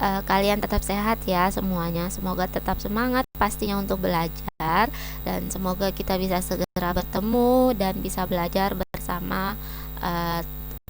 kalian tetap sehat ya semuanya. Semoga tetap semangat pastinya untuk belajar, dan semoga kita bisa segera bertemu dan bisa belajar bersama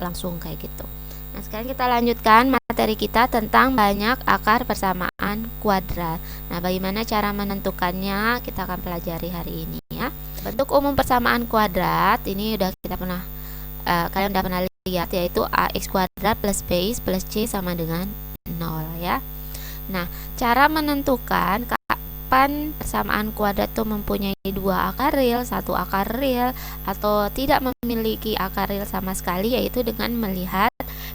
langsung kayak gitu. Nah, sekarang kita lanjutkan materi kita tentang banyak akar persamaan kuadrat. Nah, bagaimana cara menentukannya kita akan pelajari hari ini ya. Bentuk umum persamaan kuadrat ini udah kita pernah kalian udah pernah lihat, yaitu ax kuadrat plus bx plus c sama dengan 0 ya. Nah, cara menentukan kapan persamaan kuadrat itu mempunyai dua akar real, satu akar real, atau tidak memiliki akar real sama sekali, yaitu dengan melihat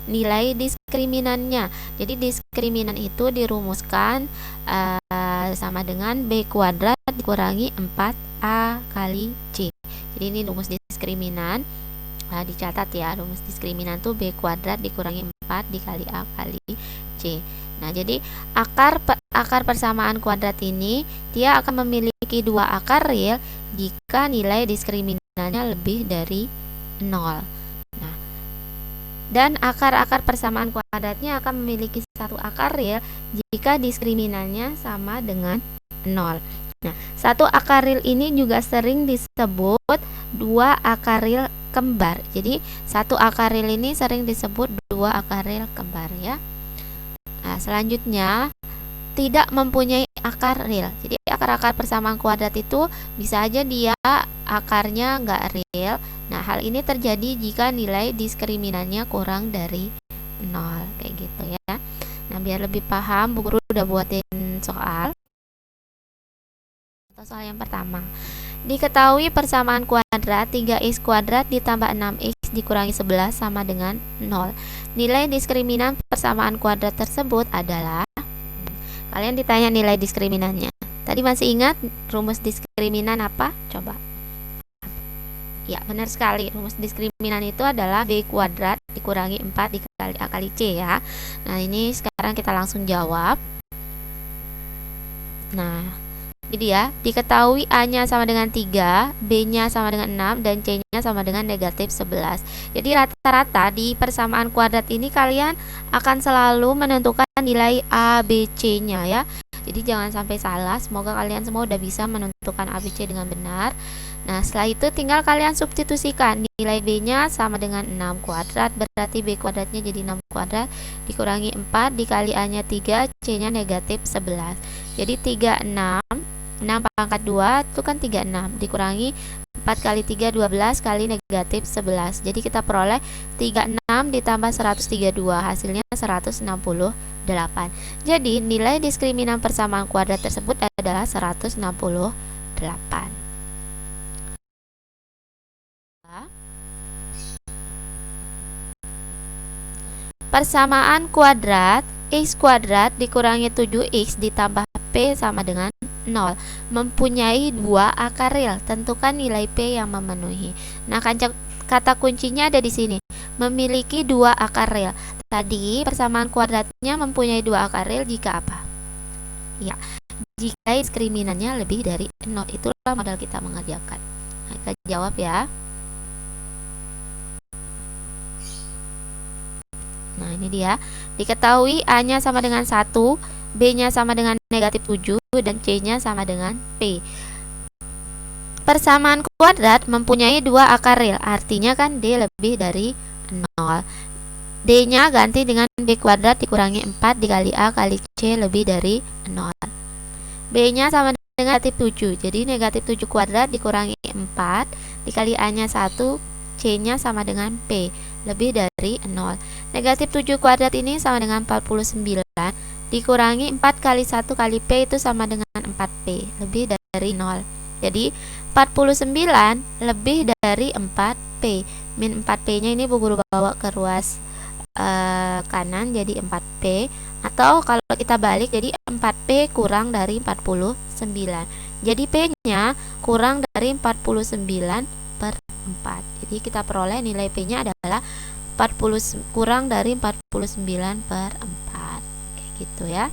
nilai diskriminannya. Jadi diskriminan itu dirumuskan sama dengan b kuadrat dikurangi 4a kali c. Jadi ini rumus diskriminan. Dicatat ya, rumus diskriminan tuh b kuadrat dikurangi 4 dikali a kali c. Nah, jadi akar persamaan kuadrat ini dia akan memiliki dua akar real jika nilai diskriminannya lebih dari 0. Nah, dan akar-akar persamaan kuadratnya akan memiliki satu akar real jika diskriminannya sama dengan 0. Nah, satu akar real ini juga sering disebut dua akar real kembar. Jadi satu akar real ini sering disebut dua akar real kembar ya. Nah, selanjutnya tidak mempunyai akar real. Jadi akar-akar persamaan kuadrat itu bisa aja dia akarnya nggak real. Nah, hal ini terjadi jika nilai diskriminannya kurang dari 0 kayak gitu ya. Nah, biar lebih paham, Bu Guru udah buatin soal. Soal yang pertama, diketahui persamaan kuadrat 3x kuadrat ditambah 6x dikurangi 11 sama dengan 0. Nilai diskriminan persamaan kuadrat tersebut adalah, kalian ditanya nilai diskriminannya. Tadi masih ingat rumus diskriminan apa? Coba. Ya, benar sekali. Rumus diskriminan itu adalah b kuadrat dikurangi 4 dikali a kali c ya. Nah, ini sekarang kita langsung jawab. Nah, jadi ya, diketahui A-nya sama dengan 3, B-nya sama dengan 6, dan C-nya sama dengan negatif 11. Jadi rata-rata di persamaan kuadrat ini kalian akan selalu menentukan nilai A, B, C-nya ya. Jadi jangan sampai salah, semoga kalian semua udah bisa menentukan A, B, C dengan benar. Nah, setelah itu tinggal kalian substitusikan. Nilai B-nya sama dengan 6 kuadrat, berarti B kuadratnya jadi 6 kuadrat, dikurangi 4, dikali A-nya 3, C-nya negatif 11. Jadi 36, 6 pangkat 2 itu kan 36, dikurangi 4 kali 3, 12 kali negatif 11. Jadi kita peroleh 36 ditambah 132, hasilnya 168. Jadi nilai diskriminan persamaan kuadrat tersebut adalah 168. Persamaan kuadrat x kuadrat dikurangi 7x ditambah p sama dengan 0 mempunyai dua akar real. Tentukan nilai p yang memenuhi. Nah, kata kuncinya ada di sini. Memiliki dua akar real. Tadi persamaan kuadratnya mempunyai dua akar real jika apa? Ya, jika diskriminannya lebih dari 0. Itulah modal kita mengerjakan. Nah, kita jawab ya. Nah, ini dia. Diketahui A-nya sama dengan 1, B-nya sama dengan negatif 7, dan C-nya sama dengan P. Persamaan kuadrat mempunyai dua akar real, artinya kan D lebih dari 0. D-nya ganti dengan B kuadrat dikurangi 4 dikali A kali C lebih dari 0. B-nya sama dengan negatif 7, jadi negatif 7 kuadrat dikurangi 4 dikali A-nya 1, C-nya sama dengan P lebih dari 0. Negatif 7 kuadrat ini sama dengan 49 dikurangi 4 kali 1 kali P itu sama dengan 4P lebih dari 0. Jadi 49 lebih dari 4P. Min 4P nya ini Bu Guru bawa ke ruas kanan jadi 4P, atau kalau kita balik jadi 4P kurang dari 49. Jadi P nya kurang dari 49/4. Jadi kita peroleh nilai P nya adalah 40 kurang dari 49/4. Kayak gitu ya.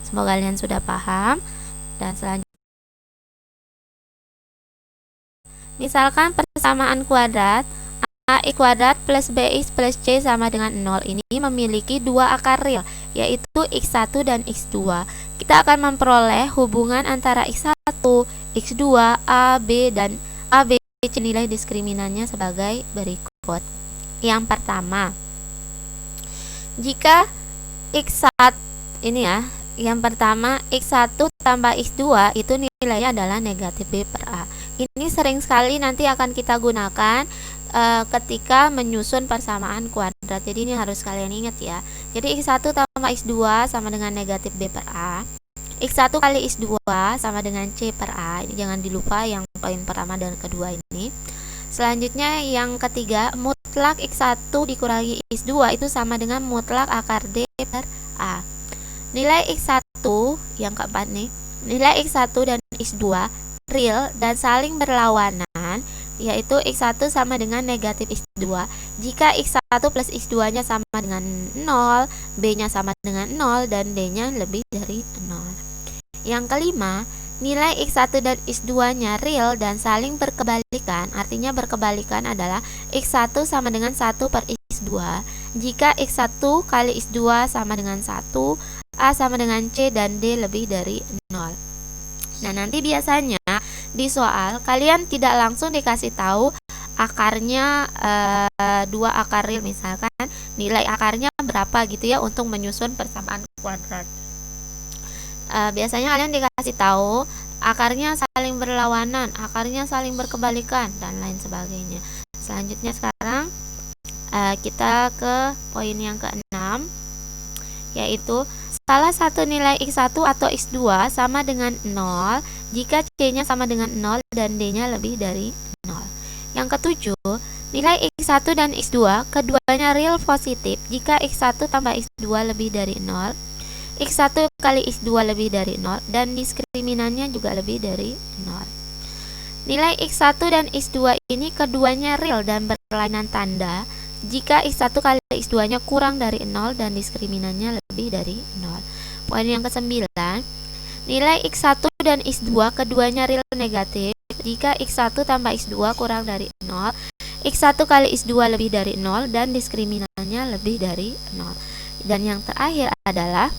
Semoga kalian sudah paham. Dan selanjutnya, misalkan persamaan kuadrat ax kuadrat plus bx plus c sama dengan 0 ini memiliki dua akar real. yaitu X1 dan X2. Kita akan memperoleh hubungan antara X1, X2, A, B, dan A, B, C nilai diskriminannya sebagai berikut. Yang pertama, jika X1 ini ya, yang pertama X1 tambah X2 itu nilainya adalah negatif B per A. Ini sering sekali nanti akan kita gunakan ketika menyusun persamaan kuadrat. Jadi ini harus kalian ingat ya. Jadi X1 tambah X2 sama dengan negatif B per A. X1 kali X2 sama dengan C per A. Ini jangan dilupa yang poin pertama dan kedua ini. Selanjutnya yang ketiga, mutlak X1 dikurangi X2 itu sama dengan mutlak akar D per A. Nilai X1 yang keempat nih, nilai X1 dan X2 real dan saling berlawanan, yaitu X1 sama dengan negatif X2 jika X1 plus X2 nya sama dengan 0, B nya sama dengan 0, dan D nya lebih dari 0. Yang kelima, nilai X1 dan X2 nya real dan saling berkebalikan. Artinya berkebalikan adalah X1 sama dengan 1 per X2 jika X1 kali X2 sama dengan 1, A sama dengan C, dan D lebih dari 0. Nah, nanti biasanya di soal kalian tidak langsung dikasih tahu akarnya 2 akar real, misalkan nilai akarnya berapa gitu ya untuk menyusun persamaan kuadrat. Biasanya kalian dikasih tahu akarnya saling berlawanan, akarnya saling berkebalikan, dan lain sebagainya. Selanjutnya sekarang kita ke poin yang ke-6, yaitu salah satu nilai X1 atau X2 sama dengan 0 jika C-nya sama dengan 0 dan D-nya lebih dari 0. Yang ketujuh, nilai X1 dan X2 keduanya real positif jika X1 tambah X2 lebih dari 0, X1 kali X2 lebih dari 0, dan diskriminannya juga lebih dari 0. Nilai X1 dan X2 ini keduanya real dan berlainan tanda jika X1 kali X2 nya kurang dari 0 dan diskriminannya lebih dari 0. Poin yang ke-9, nilai X1 dan X2 keduanya real negatif jika X1 tambah X2 kurang dari 0, X1 kali X2 lebih dari 0, dan diskriminannya lebih dari 0. Dan yang terakhir adalah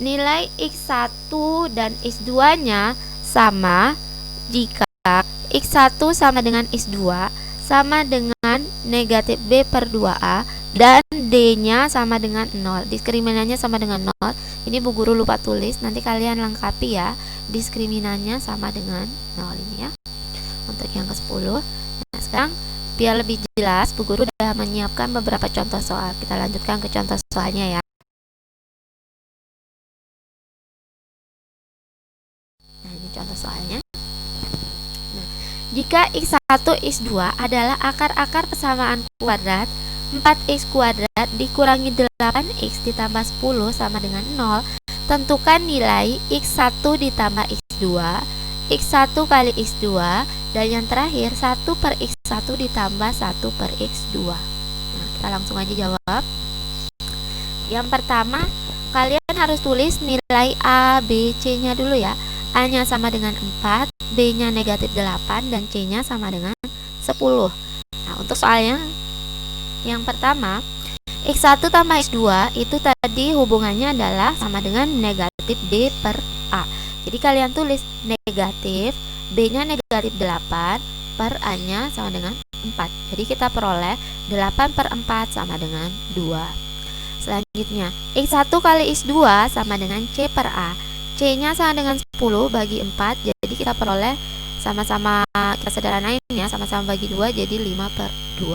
nilai X1 dan X2 nya sama jika X1 sama dengan X2 sama dengan negatif B per 2A dan D-nya sama dengan 0. Diskriminannya sama dengan 0. Ini Bu Guru lupa tulis, nanti kalian lengkapi ya. Diskriminannya sama dengan 0 ini ya. Untuk yang ke-10. Nah, sekarang biar lebih jelas, Bu Guru sudah menyiapkan beberapa contoh soal. Kita lanjutkan ke contoh soalnya ya. Nah, ini contoh soalnya. Jika X1, X2 adalah akar-akar persamaan kuadrat, 4X kuadrat dikurangi 8X ditambah 10 sama dengan 0, tentukan nilai X1 ditambah X2, X1 kali X2, dan yang terakhir 1 per X1 ditambah 1 per X2. Nah, kita langsung aja jawab. Yang pertama, kalian harus tulis nilai A, B, C nya dulu ya. A nya sama dengan 4, B nya negatif 8, dan C nya sama dengan 10. Nah, untuk soalnya yang pertama, X1 tambah X2 itu tadi hubungannya adalah sama dengan negatif B per A. Jadi kalian tulis negatif, B nya negatif 8, per A nya sama dengan 4. Jadi kita peroleh 8 per 4 sama dengan 2. Selanjutnya, X1 kali X2 sama dengan C per A. C nya sama dengan 10 bagi 4, jadi kita peroleh sama-sama, kita sederhanain ya, sama-sama bagi 2, jadi 5 per 2.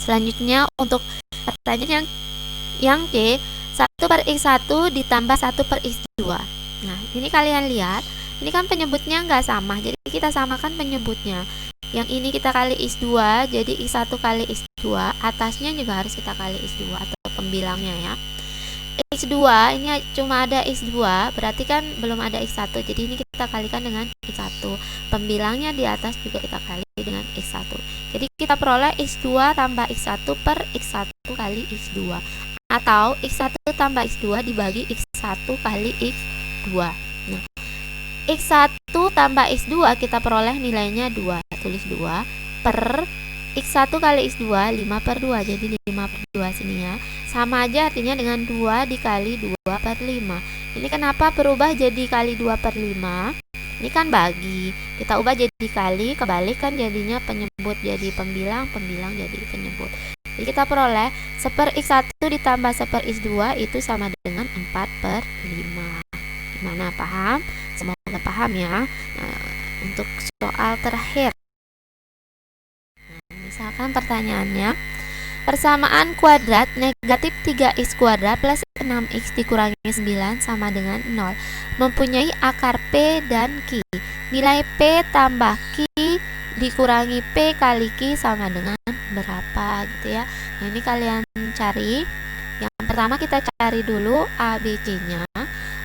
Selanjutnya untuk pertanyaan yang C, 1 per X1 ditambah 1 per X2. Nah, ini kalian lihat, ini kan penyebutnya nggak sama, jadi kita samakan penyebutnya. Yang ini kita kali X2, jadi X1 kali X2, atasnya juga harus kita kali X2 atau pembilangnya ya. X2 ini cuma ada X2, berarti kan belum ada X1, jadi ini kita kalikan dengan X1. Pembilangnya di atas juga kita kali dengan X1. Jadi kita peroleh X2 tambah X1 per X1 kali X2, atau X1 tambah X2 dibagi X1 kali X2. Nah, X1 tambah X2 kita peroleh nilainya 2. Tulis 2 per X1 kali X2 5/2, jadi 5/2 sini ya. Sama aja artinya dengan 2 dikali 2/5. Ini kenapa berubah jadi kali 2/5? Ini kan bagi, kita ubah jadi kali, kebalik kan jadinya penyebut jadi pembilang, pembilang jadi penyebut. Jadi kita peroleh 1/X1 ditambah 1/X2 itu sama dengan 4/5. Gimana, paham? Semoga paham ya. Nah, untuk soal terakhir, misalkan pertanyaannya, persamaan kuadrat negatif 3x kuadrat plus 6x dikurangi 9 sama dengan 0 mempunyai akar P dan Q. Nilai P tambah Q dikurangi P kali Q sama dengan berapa gitu ya. Nah, ini kalian cari. Yang pertama kita cari dulu A, B, C-nya.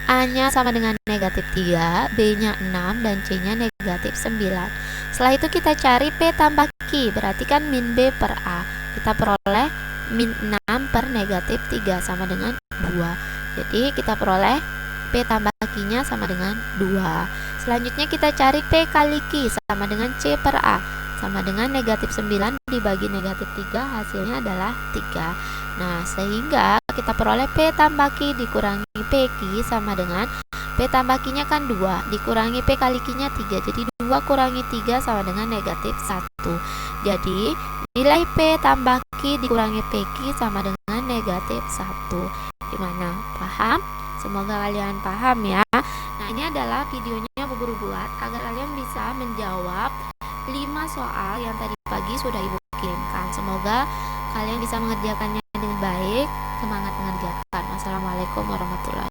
A-nya sama dengan negatif 3, B-nya 6, dan C-nya negatif 9. Setelah itu kita cari P tambah Q, berarti kan min B per A. Kita peroleh min 6 per negatif 3 sama dengan 2. Jadi kita peroleh P tambah Q-nya sama dengan 2. Selanjutnya kita cari P kali Q sama dengan C per A, sama dengan negatif 9 dibagi negatif 3, hasilnya adalah 3. Nah, sehingga kita peroleh P tambah Q dikurangi P Q sama dengan P tambah Q-nya kan 2, dikurangi P kali Q-nya 3, jadi 2 kurangi 3 sama dengan negatif 1. Jadi nilai P tambah Q dikurangi PQ sama dengan negatif 1. Gimana? Paham? Semoga kalian paham ya. Nah, ini adalah videonya Bu Guru buat agar kalian bisa menjawab 5 soal yang tadi pagi sudah Ibu kirimkan. Semoga kalian bisa mengerjakannya dengan baik. Semangat mengerjakan. Wassalamualaikum warahmatullahi wabarakatuh.